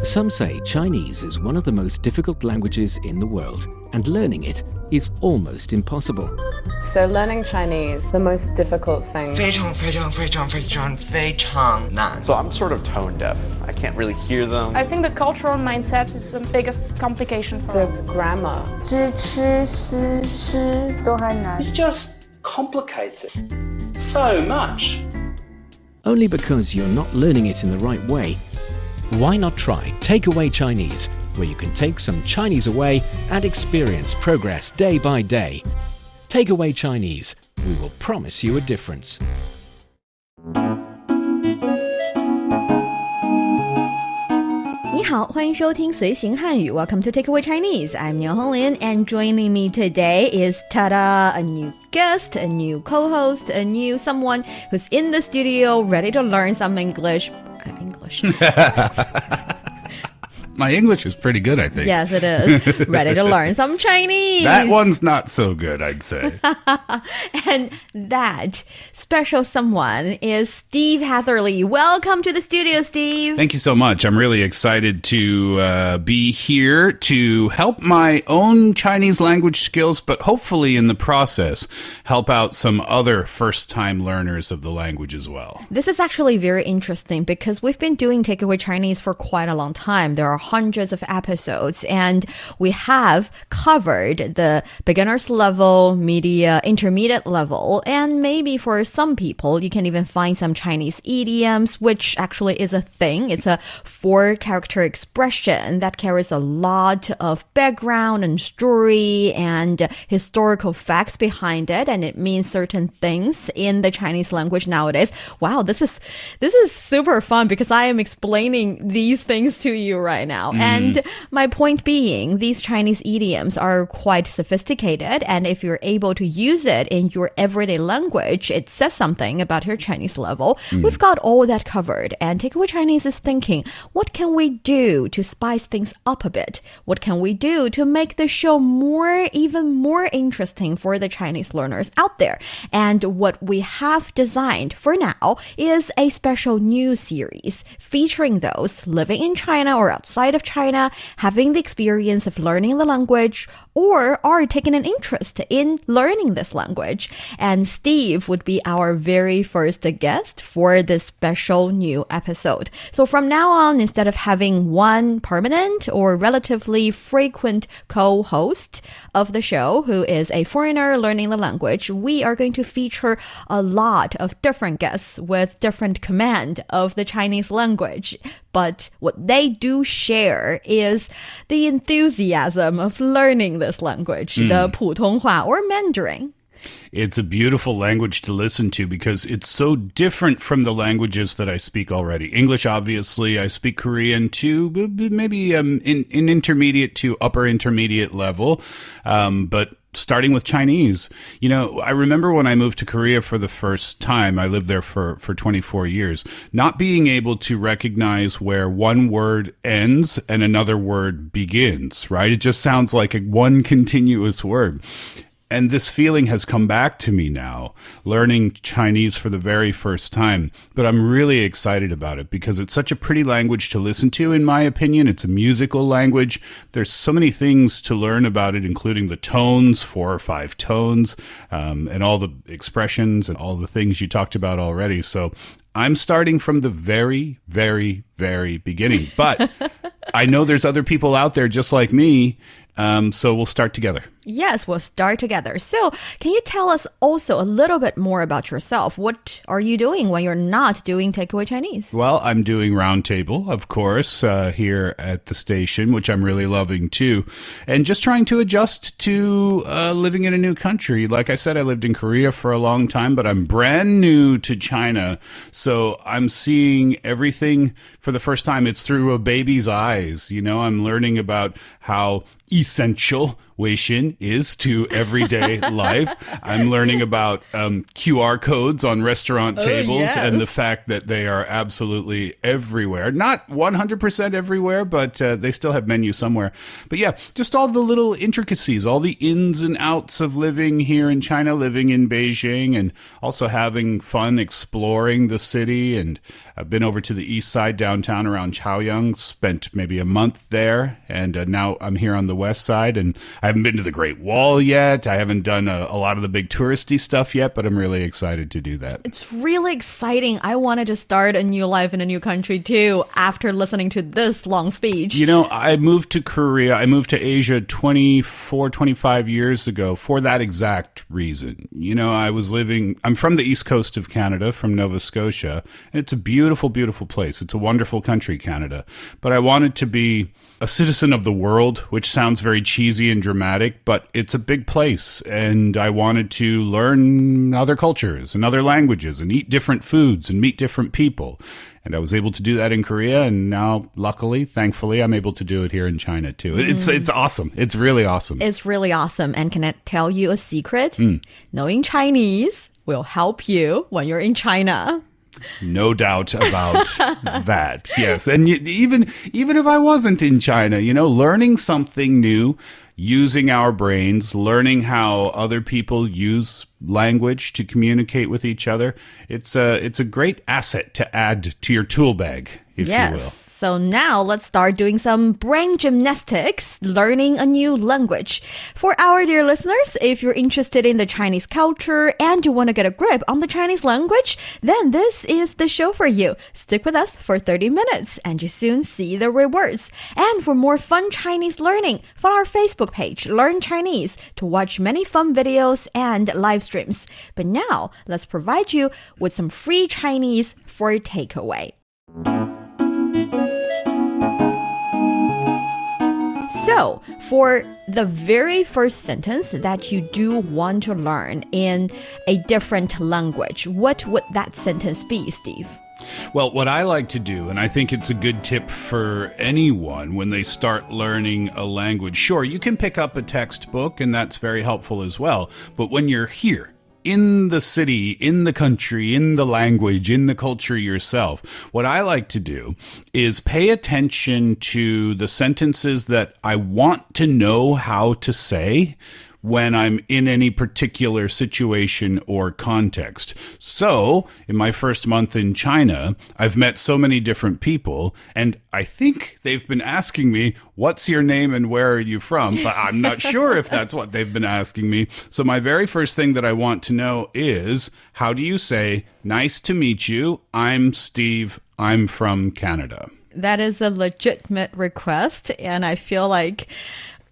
Some say Chinese is one of the most difficult languages in the world, and learning it is almost impossible. So learning Chinese, the most difficult thing. 非常非常非常非常非常难 So I'm sort of tone deaf. I can't really hear them. I think the cultural mindset is the biggest complication for The us. grammar. 知吃思诗都还难 It's just complicated so much. Only because you're not learning it in the right way. Why not try Takeaway Chinese, where you can take some Chinese away and experience progress day by day. Takeaway Chinese, we will promise you a difference. 你好，欢迎收听随行汉语 Welcome to Takeaway Chinese. I'm Niu Honglin, and joining me today is tada, a new guest, a new co-host, a new someone who's in the studio ready to learn some English. My English is pretty good, I think. Yes, it is. Ready to learn some Chinese. That one's not so good, I'd say. And that special someone is Steve Hatherley. Welcome to the studio, Steve. Thank you so much. I'm really excited to be here to help my own Chinese language skills, but hopefully in the process, help out some other first-time learners of the language as well. This is actually very interesting because we've been doing Takeaway Chinese for quite a long time. There are hundreds of episodes, and we have covered the beginner's level, intermediate level, and maybe for some people, you can even find some Chinese idioms, which actually is a thing. It's a 4-character expression that carries a lot of background and story and historical facts behind it, and it means certain things in the Chinese language nowadays. Wow, this is super fun because I am explaining these things to you right now. And my point being, these Chinese idioms are quite sophisticated, and if you're able to use it in your everyday language, it says something about your Chinese level. We've got all that covered, and Takeaway Chinese is thinking, what can we do to spice things up a bit? What can we do to make the show even more interesting for the Chinese learners out there? And what we have designed for now is a special new series featuring those living in China or outside of China, having the experience of learning the language, or are taking an interest in learning this language. And Steve would be our very first guest for this special new episode. So from now on, instead of having one permanent or relatively frequent co-host of the show who is a foreigner learning the language, we are going to feature a lot of different guests with different command of the Chinese language. But what they do share is the enthusiasm of learning this language, the 普通话 or Mandarin. It's a beautiful language to listen to because it's so different from the languages that I speak already. English, obviously, I speak Korean too, maybe in intermediate to upper intermediate level, but starting with Chinese. You know, I remember when I moved to Korea for the first time, I lived there for 24 years, not being able to recognize where one word ends and another word begins, right? It just sounds like one continuous word. And this feeling has come back to me now, learning Chinese for the very first time. But I'm really excited about it because it's such a pretty language to listen to, in my opinion. It's a musical language. There's so many things to learn about it, including the tones, 4 or 5 tones, and all the expressions and all the things you talked about already. So I'm starting from the very, very, very beginning. But I know there's other people out there just like me, so we'll start together. Yes, we'll start together. So, can you tell us also a little bit more about yourself? What are you doing when you're not doing Takeaway Chinese? Well, I'm doing Roundtable, of course, here at the station, which I'm really loving too. And just trying to adjust to living in a new country. Like I said, I lived in Korea for a long time, but I'm brand new to China. So I'm seeing everything for the first time. It's through a baby's eyes. You know, I'm learning about how essential Weixin is to everyday life. I'm learning about QR codes on restaurant tables and the fact that they are absolutely everywhere. Not 100% everywhere, but they still have menus somewhere. But yeah, just all the little intricacies, all the ins and outs of living here in China, living in Beijing, and also having fun exploring the city. And I've been over to the east side downtown around Chaoyang, spent maybe a month there, and now I'm here on the west side, and I haven't been to the Great Wall yet. I haven't done a lot of the big touristy stuff yet, but I'm really excited to do that. It's really exciting. I wanted to start a new life in a new country too after listening to this long speech. You know, I moved to Korea. I moved to Asia 25 years ago for that exact reason. You know, I'm from the east coast of Canada, from Nova Scotia, and it's a beautiful, beautiful place. It's a wonderful country, Canada. But I wanted to be a citizen of the world, which sounds very cheesy and dramatic, but it's a big place, and I wanted to learn other cultures and other languages and eat different foods and meet different people. And I was able to do that in Korea, and now, luckily, thankfully, I'm able to do it here in China, too. It's awesome. It's really awesome. It's really awesome. And can I tell you a secret? Knowing Chinese will help you when you're in China. No doubt about that. Yes. And even if I wasn't in China, you know, learning something new, using our brains, learning how other people use language to communicate with each other, it's a great asset to add to your tool bag, if you will. So now let's start doing some brain gymnastics, learning a new language. For our dear listeners, if you're interested in the Chinese culture and you want to get a grip on the Chinese language, then this is the show for you. Stick with us for 30 minutes and you soon see the rewards. And for more fun Chinese learning, follow our Facebook page, Learn Chinese, to watch many fun videos and live streams. But now, let's provide you with some free Chinese for takeaway. So, for the very first sentence that you do want to learn in a different language, what would that sentence be, Steve? Well, what I like to do, and I think it's a good tip for anyone when they start learning a language, sure, you can pick up a textbook, and that's very helpful as well. But when you're here, in the city, in the country, in the language, in the culture yourself, what I like to do is pay attention to the sentences that I want to know how to say when I'm in any particular situation or context. So, in my first month in China, I've met so many different people, and I think they've been asking me, what's your name and where are you from? But I'm not sure if that's what they've been asking me. So my very first thing that I want to know is, how do you say, nice to meet you, I'm Steve, I'm from Canada? That is a legitimate request, and I feel like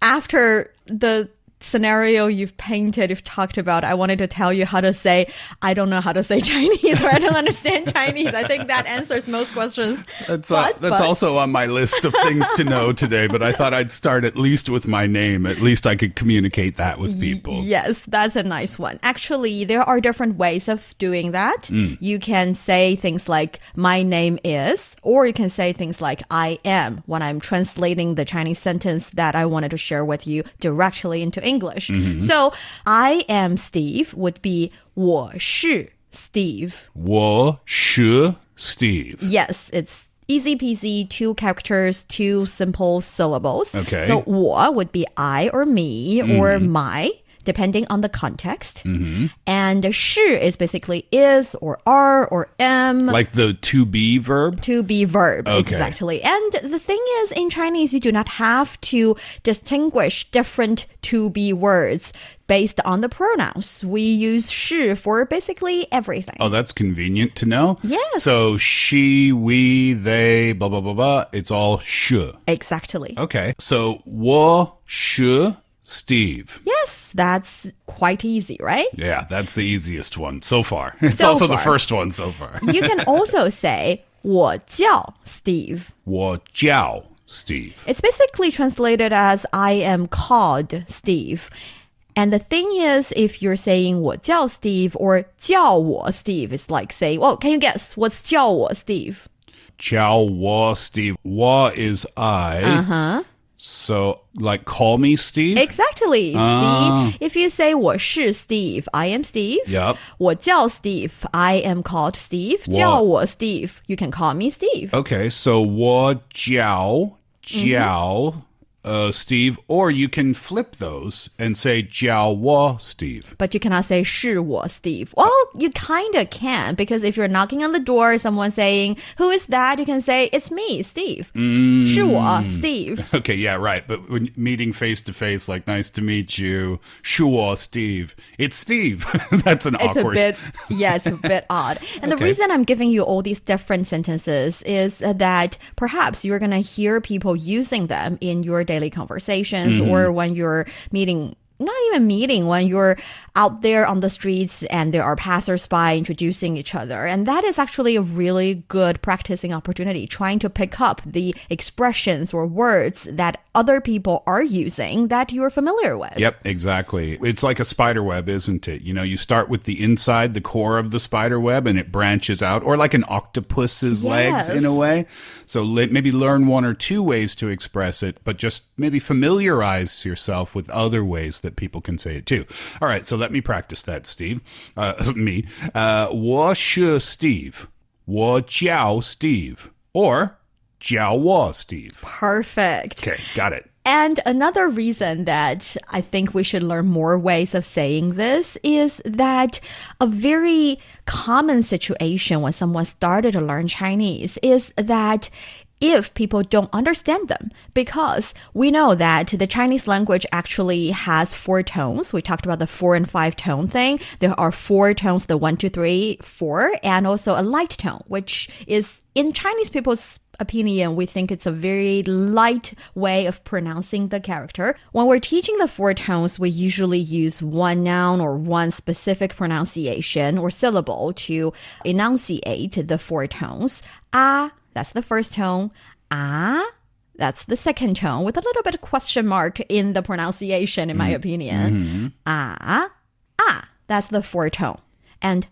after the scenario you've painted, you've talked about, I wanted to tell you how to say, I don't know how to say Chinese, or I don't understand Chinese. I think that answers most questions. That's also on my list of things to know today, but I thought I'd start at least with my name. At least I could communicate that with people. Yes, that's a nice one. Actually, there are different ways of doing that. You can say things like, my name is, or you can say things like, I am, when I'm translating the Chinese sentence that I wanted to share with you directly into English. So, I am Steve would be 我是 Steve. 我是 Steve. Yes, it's easy peasy, 2 characters, 2 simple syllables. Okay. So, 我 would be I or me or my, depending on the context. And 是 is basically is or are or am. Like the to be verb? To be verb, okay. Exactly. And the thing is, in Chinese, you do not have to distinguish different to be words based on the pronouns. We use 是 for basically everything. Oh, that's convenient to know. Yes. So she, we, they, blah, blah, blah, blah. It's all 是. Exactly. Okay. So 我是 Steve. Yes, that's quite easy, right? Yeah, that's the easiest one so far. It's also the first one so far. You can also say 我叫 Steve. 我叫 Steve. It's basically translated as I am called Steve. And the thing is, if you're saying 我叫 Steve or 叫我 Steve, it's like saying, well, can you guess what's 叫我 Steve? 叫我 Steve. 我 is I. So, like, call me Steve? Exactly. Ah. See, if you say 我是 Steve, I am Steve. Yep. 我叫 Steve, I am called Steve. 叫我 Steve, you can call me Steve. Okay, so 我叫 Steve, or you can flip those and say 叫我 Steve. But you cannot say 是我 Steve. Well, you kind of can, because if you're knocking on the door, someone saying, who is that? You can say, it's me, Steve. 是我 Steve. Okay, yeah, right. But when meeting face to face, like, nice to meet you, 是我 Steve. It's Steve. That's an awkward. It's a bit odd. And the Okay. reason I'm giving you all these different sentences is that perhaps you're going to hear people using them in your daily conversations or when you're meeting. Not even meeting, when you're out there on the streets and there are passersby introducing each other. And that is actually a really good practicing opportunity, trying to pick up the expressions or words that other people are using that you're familiar with. Yep, exactly. It's like a spider web, isn't it? You know, you start with the inside, the core of the spider web, and it branches out, or like an octopus's legs in a way. So maybe learn one or two ways to express it, but just maybe familiarize yourself with other ways that people can say it too. All right, so let me practice that, Steve. Me. 我是 Steve. 我叫 Steve. Or 叫我 Steve. Perfect. Okay, got it. And another reason that I think we should learn more ways of saying this is that a very common situation when someone started to learn Chinese is that if people don't understand them, because we know that the Chinese language actually has 4 tones. We talked about the 4 and 5 tone thing. There are 4 tones, the 1, 2, 3, 4, and also a light tone, which is in Chinese people's opinion, we think it's a very light way of pronouncing the character. When we're teaching the 4 tones, we usually use one noun or one specific pronunciation or syllable to enunciate the 4 tones. Ah, that's the first tone. Ah, that's the second tone, with a little bit of question mark in the pronunciation, in my opinion. Ah, that's the 4 tone. And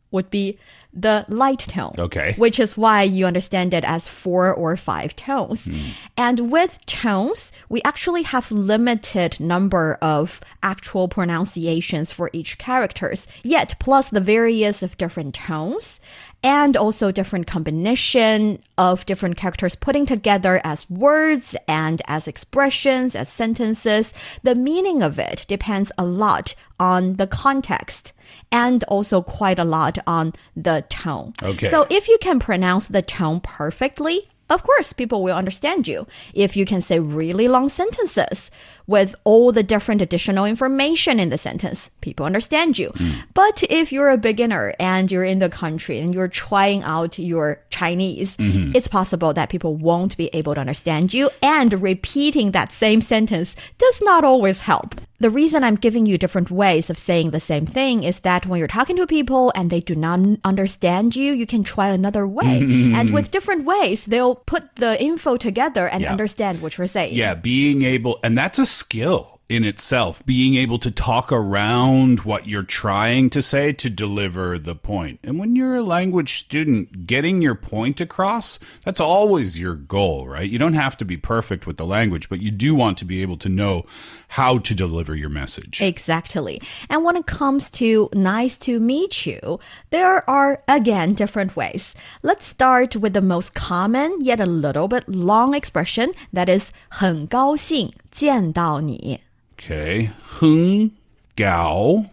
would be the light tone. Okay. Which is why you understand it as 4 or 5 tones. And with tones, we actually have limited number of actual pronunciations for each characters, yet plus the various of different tones and also different combination of different characters putting together as words and as expressions, as sentences. The meaning of it depends a lot on the context and also quite a lot on the tone. Okay. So if you can pronounce the tone perfectly, of course, people will understand you. If you can say really long sentences with all the different additional information in the sentence, people understand you. But if you're a beginner and you're in the country and you're trying out your Chinese, it's possible that people won't be able to understand you, and repeating that same sentence does not always help. The reason I'm giving you different ways of saying the same thing is that when you're talking to people and they do not understand you, you can try another way. And with different ways, they'll put the info together and understand what you're saying. Yeah, being able, and that's a skill in itself, being able to talk around what you're trying to say to deliver the point. And when you're a language student, getting your point across, that's always your goal, right? You don't have to be perfect with the language, but you do want to be able to know how to deliver your message. Exactly. And when it comes to nice to meet you, there are, again, different ways. Let's start with the most common, yet a little bit long expression, that is 很高兴见到你. Okay. 很高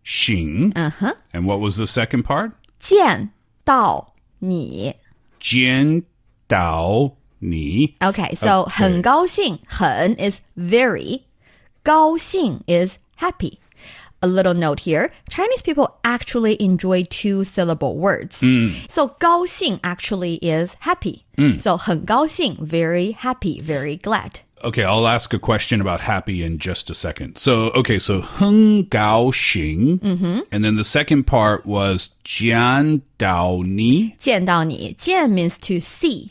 兴. And what was the second part? 见到你. 见到你. Okay, so 很高兴, 很 is very, 高兴 is happy. A little note here, Chinese people actually enjoy 2-syllable words. So 高兴 actually is happy. So 很高兴, very happy, very glad. Okay, I'll ask a question about happy in just a second. So, so 很高兴. And then the second part was 见到你. 见到你. 见 means to see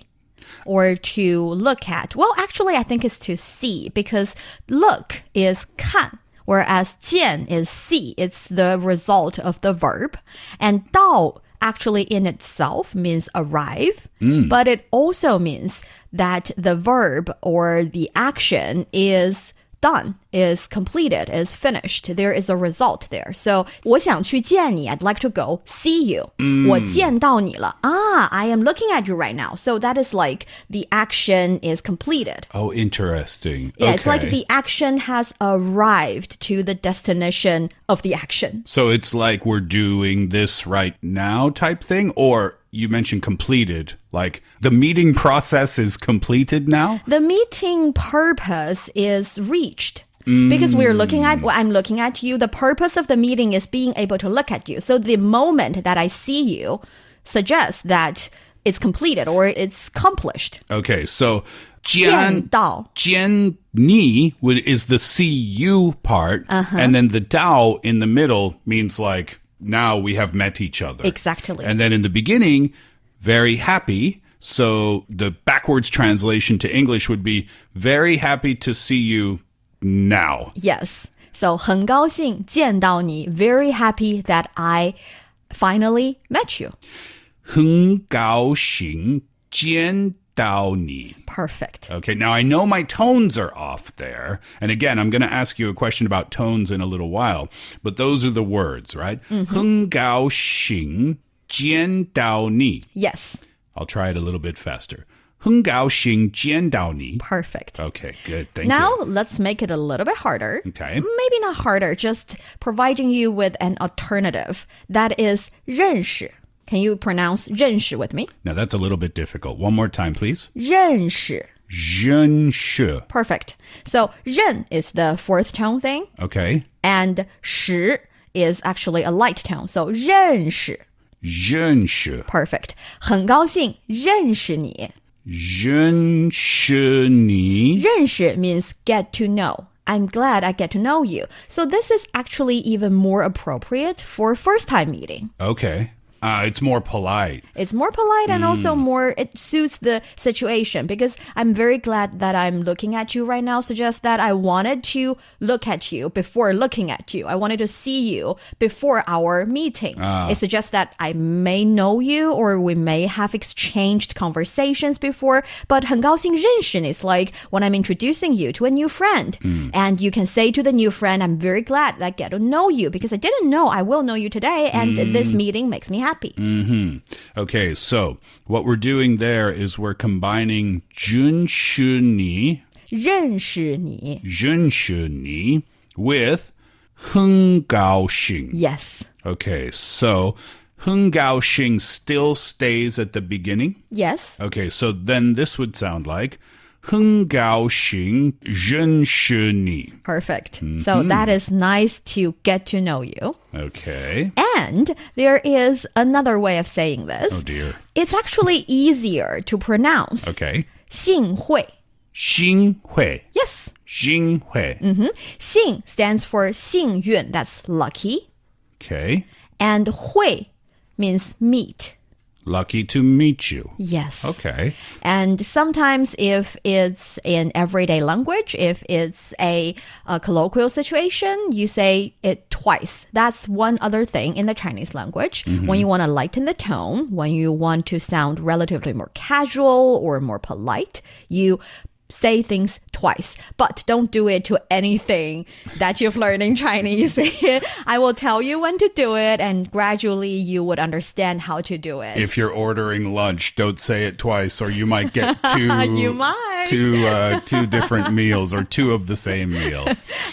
or to look at. Well, actually, I think it's to see, because look is 看. Whereas 见 is see. It's the result of the verb. And 到 actually in itself means arrive, but it also means that the verb or the action is done, is completed, is finished. There is a result there. So, 我想去见你, I'd like to go see you. 我见到你了. I am looking at you right now. So that is like the action is completed. Oh, interesting. Yeah, okay. It's like the action has arrived to the destination of the action. So it's like we're doing this right now type thing? Or you mentioned completed, like the meeting process is completed now? The meeting purpose is reached. Because I'm looking at you. The purpose of the meeting is being able to look at you. So the moment that I see you suggests that it's completed or it's accomplished. Okay, so 见到见你is the see you part, and then the dao in the middle means like now we have met each other. Exactly. And then in the beginning, very happy. So the backwards translation to English would be very happy to see you now. Yes. So 很高兴见到你. Very happy that I finally met you. 很高兴见到你. Perfect. Okay, now I know my tones are off there. And again, I'm going to ask you a question about tones in a little while. But those are the words, right? 很高兴见到你. Yes. I'll try it a little bit faster. 很高兴见到你. Perfect. Okay, good. Thank Now, you. let's make it a little bit harder. Okay. Maybe not harder, just providing you with an alternative. That is 认识. Can you pronounce 认识 with me? Now, that's a little bit difficult. One more time, please. 认识. 认识. Perfect. So, 认 is the fourth tone thing. Okay. And 识 is actually a light tone. So, 认识. 认识. Perfect. 很高兴认识你. 认识你. 认识 means get to know. I'm glad I get to know you. So this is actually even more appropriate for first-time meeting. Okay. It's more polite. It's more polite and also more, it suits the situation because I'm very glad that I'm looking at you right now suggests that I wanted to look at you before looking at you. I wanted to see you before our meeting. It suggests that I may know you or we may have exchanged conversations before, but 很高兴认识 is like when I'm introducing you to a new friend. And you can say to the new friend, I'm very glad that I get to know you because I didn't know I will know you today and this meeting makes me happy. Okay, so what we're doing there is we're combining 认识你认识你 认识你 with 很高兴. Yes. Okay, so 很高兴 still stays at the beginning. Yes. Okay, so then this would sound like 很高兴认识你. Perfect. So that is nice to get to know you. Okay. And there is another way of saying this. Oh dear. It's actually easier to pronounce. Okay. 幸会. 幸会. Yes. 幸会. 幸 stands for 幸运, that's lucky. Okay. And 会 means meet. Lucky to meet you. Yes. Okay. And sometimes if it's in everyday language, if it's a colloquial situation, you say it twice. That's one other thing in the Chinese language. When you want to lighten the tone, when you want to sound relatively more casual or more polite, you say things twice, but don't do it to anything that you've learned in Chinese. I will tell you when to do it, and gradually you would understand how to do it. If you're ordering lunch, don't say it twice, or you might get two. You might. two different meals, or two of the same meal.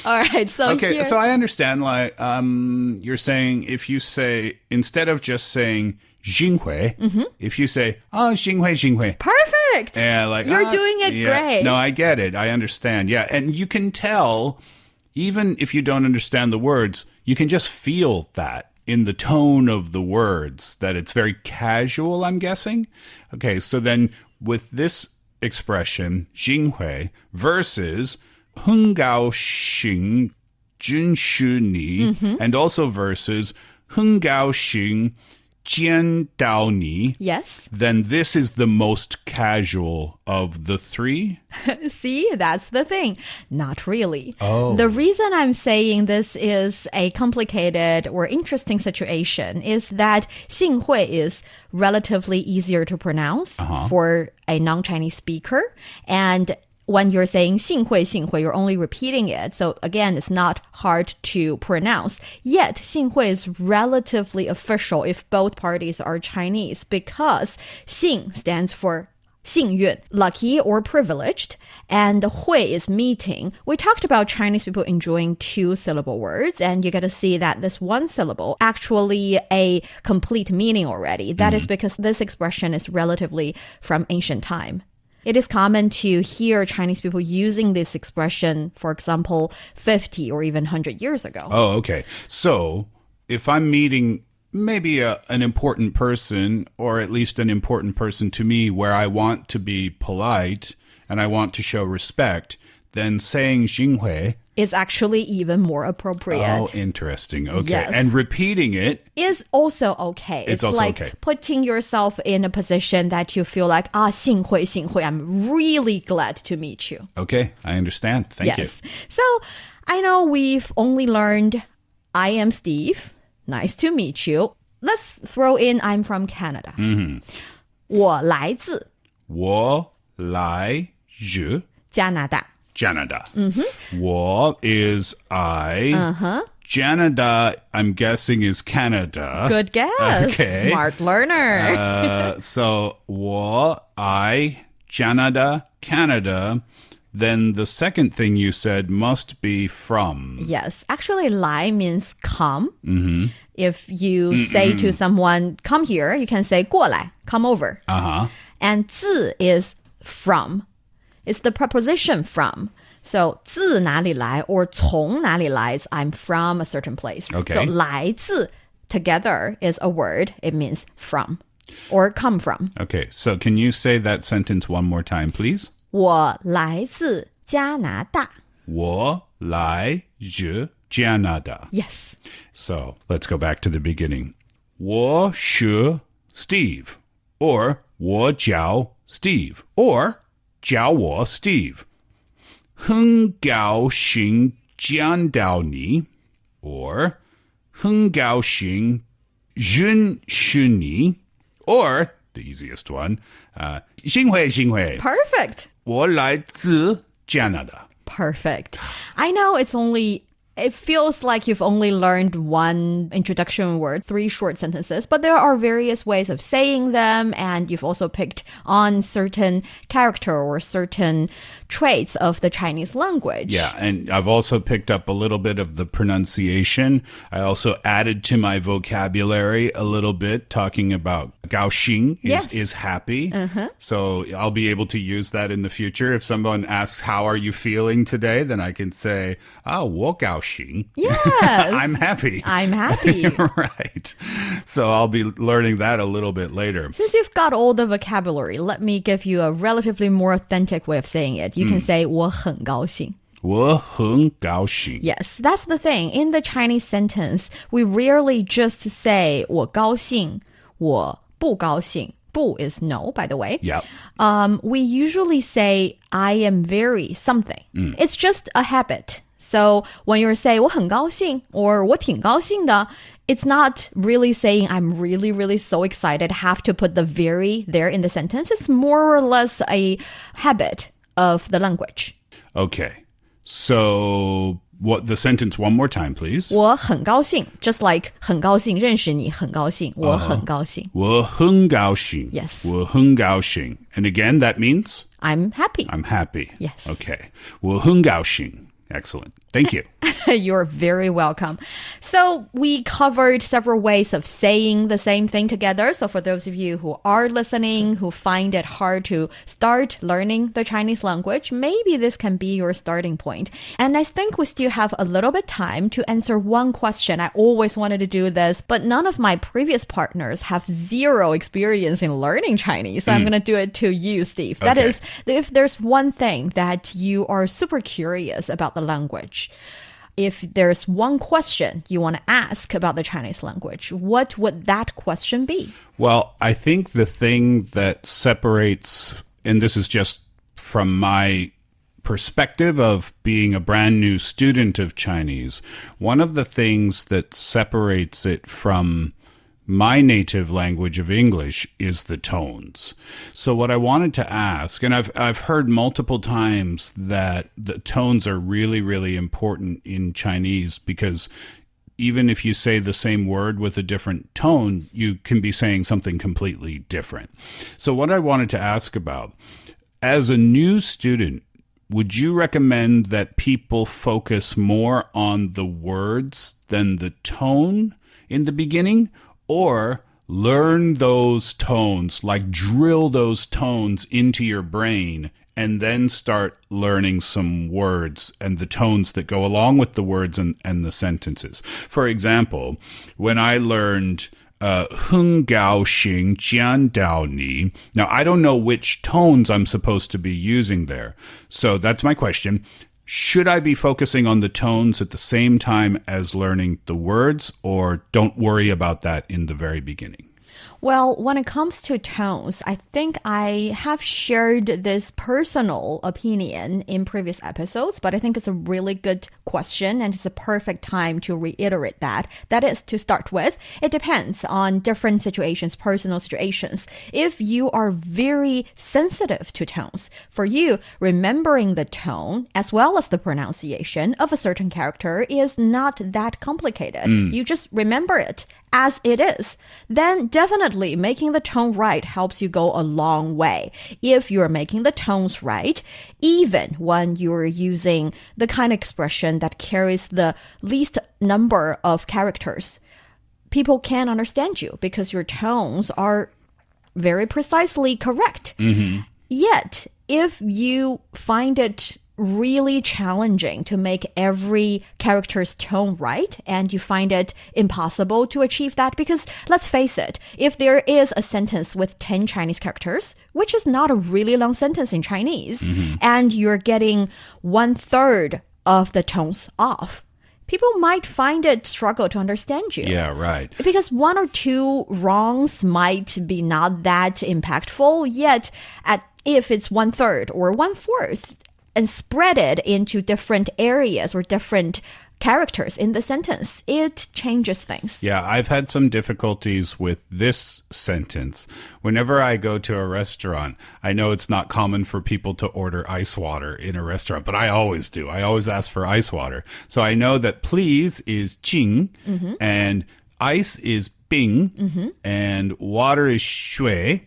All right. So okay, here, so I understand. Like, you're saying if you say instead of just saying 幸会, if you say 幸会幸会. perfect. Yeah, like You're doing it great. No, I get it. I understand. Yeah, and you can tell, even if you don't understand the words, you can just feel that in the tone of the words that it's very casual. I'm guessing. Okay, so then with this expression 幸会 versus 很高兴认识你 and also versus 很高兴见到你, Yes. then this is the most casual of the three? See, that's the thing. Not really. Oh. The reason I'm saying this is a complicated or interesting situation is that 幸会 is relatively easier to pronounce for a non-Chinese speaker. And when you're saying 幸会, you're only repeating it. So again, it's not hard to pronounce. Yet, 幸会 is relatively official if both parties are Chinese because 幸 stands for 幸运, lucky or privileged, and 会 is meeting. We talked about Chinese people enjoying two-syllable words, and you get to see that this one syllable actually a complete meaning already. That is because this expression is relatively from ancient time. It is common to hear Chinese people using this expression, for example, 50 or even 100 years ago. Oh, okay. So if I'm meeting maybe an important person, or at least an important person to me where I want to be polite and I want to show respect, then saying 幸会 is actually even more appropriate. Oh, interesting. Okay. Yes. And repeating it is also okay. It's also like okay. Putting yourself in a position that you feel like, 幸会, I'm really glad to meet you. Okay, I understand. Thank you. So I know we've only learned I am Steve. Nice to meet you. Let's throw in I'm from Canada. 我来自我来自加拿大 Canada. 我 is I. Canada, I'm guessing, is Canada. Good guess. Okay. Smart learner. So 我 I Canada. Then the second thing you said must be from. Yes. Actually, 来 means come. If you say to someone, come here, you can say 过来, come over. And 自 is from. It's the preposition from. So 自哪里来 or 从哪里来 is I'm from a certain place. Okay. So 来自 together is a word. It means from or come from. Okay, so can you say that sentence one more time, please? 我来自加拿大我来自加拿大 Yes. So let's go back to the beginning. 我是 Steve, or 我叫 Steve, or 叫我 Steve. 很高兴见到你 or 很高兴认识你 or the easiest one, 幸会 Perfect. 我来自加拿大 Perfect. I know it feels like you've only learned one introduction word, 3 short sentences, but there are various ways of saying them, and you've also picked on certain character or certain traits of the Chinese language. Yeah, and I've also picked up a little bit of the pronunciation. I also added to my vocabulary a little bit, talking about 高兴 is happy. So I'll be able to use that in the future. If someone asks, how are you feeling today? Then I can say, 我高兴. Yes. I'm happy. I'm happy. Right. So I'll be learning that a little bit later. Since you've got all the vocabulary, let me give you a relatively more authentic way of saying it. You can say 我很高兴. 我很高兴. Yes, that's the thing. In the Chinese sentence, we rarely just say 我高兴,我不高兴. 不 is no, by the way. Yep. We usually say I am very something. It's just a habit. So when you're saying 我很高兴 or 我挺高兴的, it's not really saying I'm really, really so excited, have to put the very there in the sentence. It's more or less a habit of the language. Okay. So what the sentence one more time, please. 我很高兴, just like 很高兴认识你,很高兴,我很高兴. 我很高兴. Yes. 我很高兴. And again, that means? I'm happy. I'm happy. Yes. Okay. 我很高兴. Excellent. Thank you. You're very welcome. So we covered several ways of saying the same thing together. So for those of you who are listening, who find it hard to start learning the Chinese language, maybe this can be your starting point. And I think we still have a little bit time to answer one question. I always wanted to do this, but none of my previous partners have zero experience in learning Chinese. So I'm going to do it to you, Steve. That is, if there's one thing that you are super curious about the language, if there's one question you want to ask about the Chinese language, what would that question be? Well, I think the thing that separates, and this is just from my perspective of being a brand new student of Chinese, one of the things that separates it from my native language of English is the tones. So what I wanted to ask, and I've heard multiple times that the tones are really, really important in Chinese, because even if you say the same word with a different tone, you can be saying something completely different. So what I wanted to ask about, as a new student, would you recommend that people focus more on the words than the tone in the beginning? Or learn those tones, like drill those tones into your brain, and then start learning some words and the tones that go along with the words and the sentences. For example, when I learned Heng Gao Xing Jian Dao Ni, now I don't know which tones I'm supposed to be using there. So that's my question. Should I be focusing on the tones at the same time as learning the words, or don't worry about that in the very beginning? Well, when it comes to tones, I think I have shared this personal opinion in previous episodes, but I think it's a really good question and it's a perfect time to reiterate that. That is, to start with, it depends on different situations, personal situations. If you are very sensitive to tones, for you, remembering the tone as well as the pronunciation of a certain character is not that complicated. You just remember it as it is. Then definitely making the tone right helps you go a long way. If you're making the tones right, even when you're using the kind of expression that carries the least number of characters, people can understand you because your tones are very precisely correct. Yet, if you find it really challenging to make every character's tone right, and you find it impossible to achieve that, because let's face it, if there is a sentence with 10 Chinese characters, which is not a really long sentence in Chinese, and you're getting 1/3 of the tones off, people might find it struggle to understand you. Yeah, right. Because one or two wrongs might be not that impactful, yet if it's 1/3 or 1/4, and spread it into different areas or different characters in the sentence, it changes things. Yeah, I've had some difficulties with this sentence. Whenever I go to a restaurant, I know it's not common for people to order ice water in a restaurant, but I always do. I always ask for ice water. So I know that please is jing, and ice is bing, and water is shui,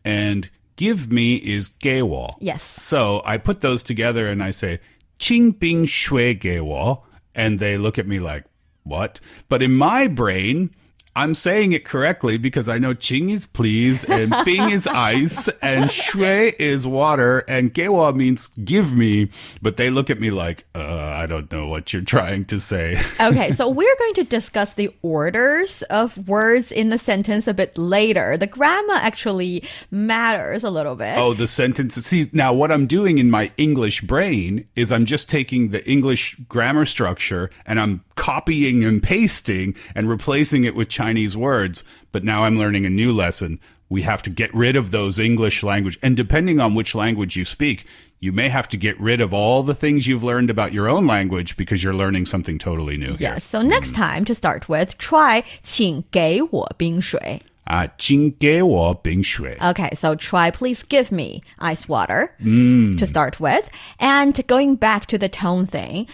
and give me is 给我. Yes. So I put those together and I say, 清冰水给我. And they look at me like, what? But in my brain, I'm saying it correctly because I know Qing is please and Bing is ice and Shui is water and Gewa means give me. But they look at me like, I don't know what you're trying to say. Okay, so we're going to discuss the orders of words in the sentence a bit later. The grammar actually matters a little bit. Oh, the sentences. See, now what I'm doing in my English brain is I'm just taking the English grammar structure and I'm copying and pasting and replacing it with Chinese words. But now I'm learning a new lesson. We have to get rid of those English language. And depending on which language you speak, you may have to get rid of all the things you've learned about your own language because you're learning something totally new. Yes, so next time, to start with, try 请给我冰水. 请给我冰水. Okay, so try please give me ice water to start with. And going back to the tone thing,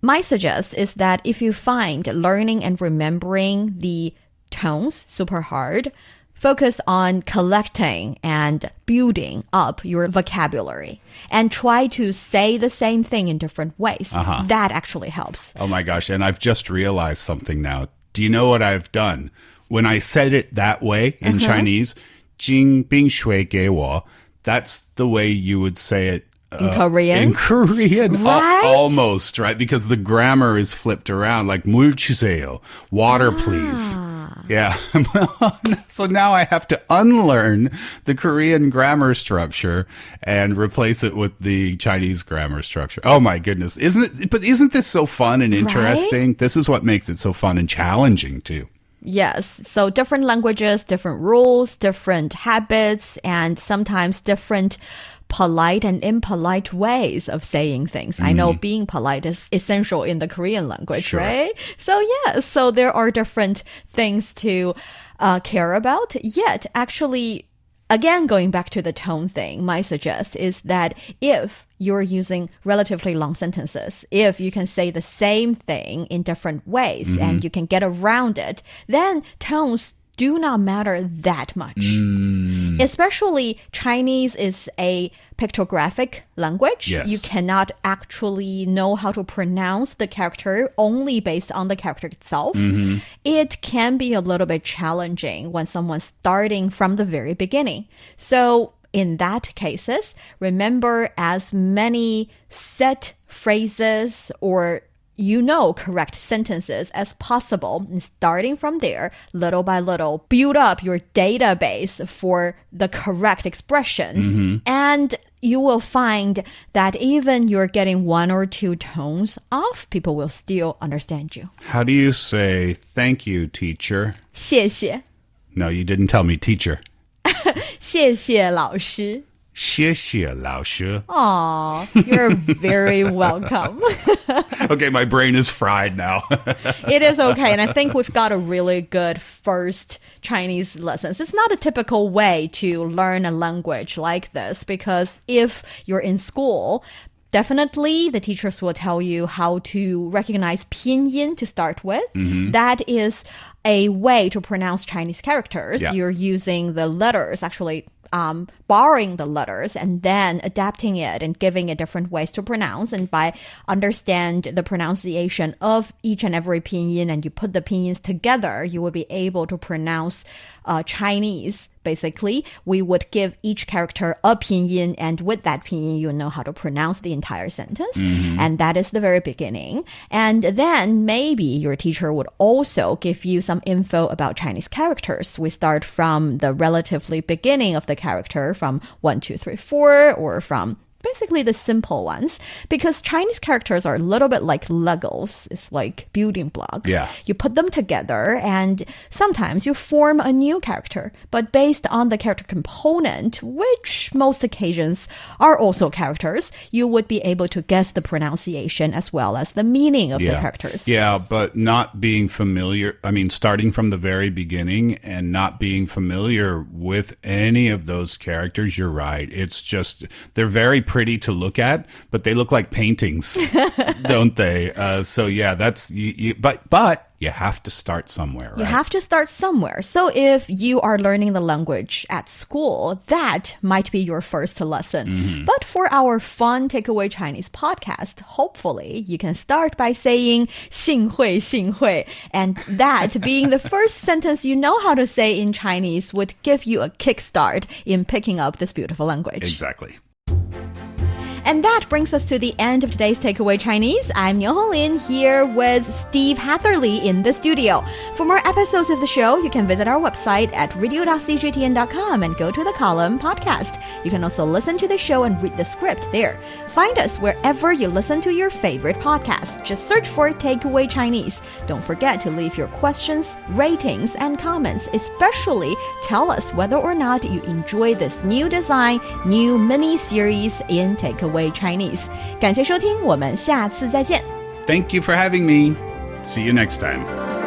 my suggest is that if you find learning and remembering the tones super hard, focus on collecting and building up your vocabulary and try to say the same thing in different ways. That actually helps. Oh my gosh, and I've just realized something now. Do you know what I've done? When I said it that way in Chinese, 金冰水给我, that's the way you would say it in Korean? In Korean, right? Almost, right? Because the grammar is flipped around, like 물 주세요, water please. Yeah. So now I have to unlearn the Korean grammar structure and replace it with the Chinese grammar structure. Oh my goodness. Isn't this so fun and interesting? Right? This is what makes it so fun and challenging too. Yes. So different languages, different rules, different habits, and sometimes different polite and impolite ways of saying things. I know being polite is essential in the Korean language, right? So yeah, so there are different things to care about. Yet, actually, again, going back to the tone thing, my suggest is that if you're using relatively long sentences, if you can say the same thing in different ways and you can get around it, then tones do not matter that much. Especially Chinese is a pictographic language. Yes. You cannot actually know how to pronounce the character only based on the character itself. It can be a little bit challenging when someone's starting from the very beginning. So in that cases, remember as many set phrases or correct sentences as possible. And starting from there, little by little, build up your database for the correct expressions. And you will find that even you're getting one or two tones off, people will still understand you. How do you say thank you, teacher? 谢谢. No, you didn't tell me teacher. 谢谢老师. 谢谢老师. Aw, you're very welcome. Okay, my brain is fried now. It is okay. And I think we've got a really good first Chinese lessons. It's not a typical way to learn a language like this because if you're in school, definitely the teachers will tell you how to recognize pinyin to start with. That is a way to pronounce Chinese characters. Yeah. You're using the letters, actually borrowing the letters and then adapting it and giving it different ways to pronounce. And by understand the pronunciation of each and every pinyin and you put the pinyins together, you will be able to pronounce Chinese. Basically, we would give each character a pinyin, and with that pinyin, you know how to pronounce the entire sentence. And that is the very beginning. And then maybe your teacher would also give you some info about Chinese characters. We start from the relatively beginning of the character, from 1, 2, 3, 4, or from basically the simple ones, because Chinese characters are a little bit like Legos. It's like building blocks. Yeah. You put them together and sometimes you form a new character, but based on the character component, which most occasions are also characters, you would be able to guess the pronunciation as well as the meaning of the characters. Yeah, but not being familiar, starting from the very beginning and not being familiar with any of those characters, you're right. It's just, they're very pretty to look at, but they look like paintings, don't they? So yeah, that's but you have to start somewhere, right? You have to start somewhere. So if you are learning the language at school, that might be your first lesson. But for our fun takeaway Chinese podcast, hopefully you can start by saying 幸会幸会, and that being the first sentence you know how to say in Chinese would give you a kickstart in picking up this beautiful language. Exactly. And that brings us to the end of today's Takeaway Chinese. I'm Niu Honglin here with Steve Hatherley in the studio. For more episodes of the show, you can visit our website at radio.cgtn.com and go to the column podcast. You can also listen to the show and read the script there. Find us wherever you listen to your favorite podcasts. Just search for Takeaway Chinese. Don't forget to leave your questions, ratings, and comments. Especially tell us whether or not you enjoy this new design, new mini-series in Takeaway Chinese. 感谢收听，我们下次再见。 Thank you for having me. See you next time.